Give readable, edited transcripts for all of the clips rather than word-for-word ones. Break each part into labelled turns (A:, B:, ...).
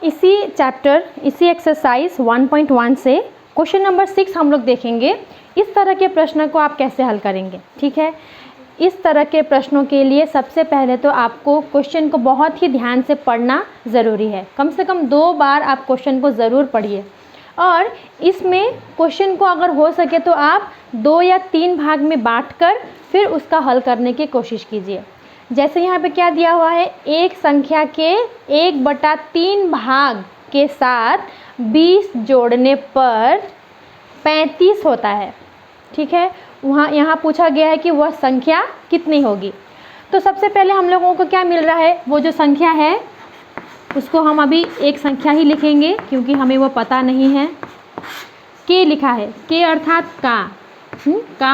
A: इसी चैप्टर, इसी एक्सरसाइज 1.1 से क्वेश्चन नंबर 6 हम लोग देखेंगे। इस तरह के प्रश्न को आप कैसे हल करेंगे, ठीक है। इस तरह के प्रश्नों के लिए सबसे पहले तो आपको क्वेश्चन को बहुत ही ध्यान से पढ़ना ज़रूरी है। कम से कम 2 बार आप क्वेश्चन को ज़रूर पढ़िए और इसमें क्वेश्चन को अगर हो सके तो आप 2 या 3 भाग में बांटकर फिर उसका हल करने की कोशिश कीजिए। जैसे यहाँ पे क्या दिया हुआ है, एक संख्या के 1/3 भाग के साथ 20 जोड़ने पर 35 होता है, ठीक है। यहाँ पूछा गया है कि वह संख्या कितनी होगी। तो सबसे पहले हम लोगों को क्या मिल रहा है, वो जो संख्या है उसको हम अभी एक संख्या ही लिखेंगे क्योंकि हमें वो पता नहीं है। के लिखा है, के अर्थात का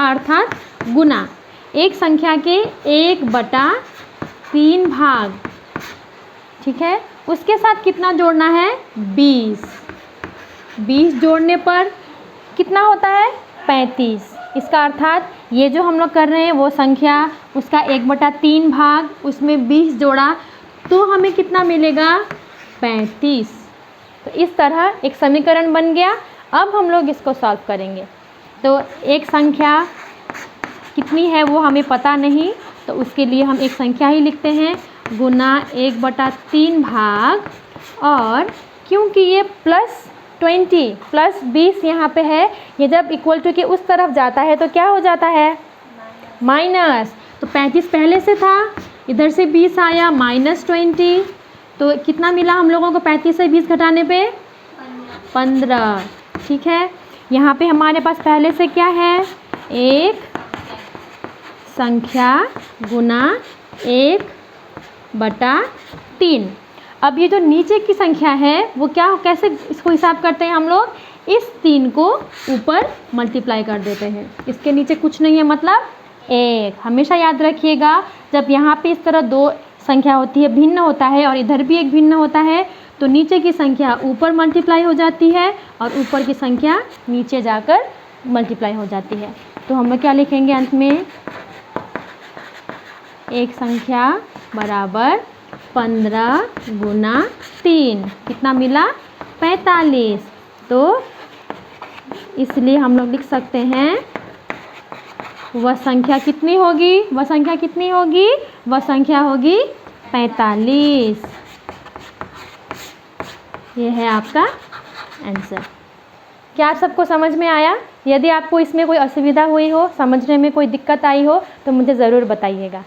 A: अर्थात गुना। एक संख्या के 1/3 भाग, ठीक है, उसके साथ कितना जोड़ना है, 20। 20 जोड़ने पर कितना होता है, 35। इसका अर्थात ये जो हम लोग कर रहे हैं वो संख्या, उसका 1/3 भाग, उसमें 20 जोड़ा तो हमें कितना मिलेगा, 35। तो इस तरह एक समीकरण बन गया। अब हम लोग इसको सॉल्व करेंगे। तो एक संख्या कितनी है वो हमें पता नहीं, तो उसके लिए हम एक संख्या ही लिखते हैं, गुना 1/3 भाग, और क्योंकि ये +20 +20 यहाँ पे है, ये जब इक्वल टू के उस तरफ जाता है तो क्या हो जाता है, माइनस। तो 35 पहले से था, इधर से 20 आया, -20, तो कितना मिला हम लोगों को 35 से 20 घटाने पे 15, ठीक है। यहाँ पे हमारे पास पहले से क्या है, एक संख्या गुना 1/3। अब ये जो नीचे की संख्या है वो क्या, कैसे इसको हिसाब करते हैं हम लोग, इस 3 को ऊपर मल्टीप्लाई कर देते हैं। इसके नीचे कुछ नहीं है, मतलब 1। हमेशा याद रखिएगा, जब यहाँ पे इस तरह 2 संख्या होती है, भिन्न होता है, और इधर भी एक भिन्न होता है, तो नीचे की संख्या ऊपर मल्टीप्लाई हो जाती है और ऊपर की संख्या नीचे जाकर मल्टीप्लाई हो जाती है। तो हम लोग क्या लिखेंगे अंत में, एक संख्या बराबर 15 गुना 3, कितना मिला, 45। तो इसलिए हम लोग लिख सकते हैं वह संख्या कितनी होगी, वह संख्या कितनी होगी, वह संख्या होगी 45। ये है आपका आंसर। क्या आप सबको समझ में आया? यदि आपको इसमें कोई असुविधा हुई हो, समझने में कोई दिक्कत आई हो तो मुझे ज़रूर बताइएगा।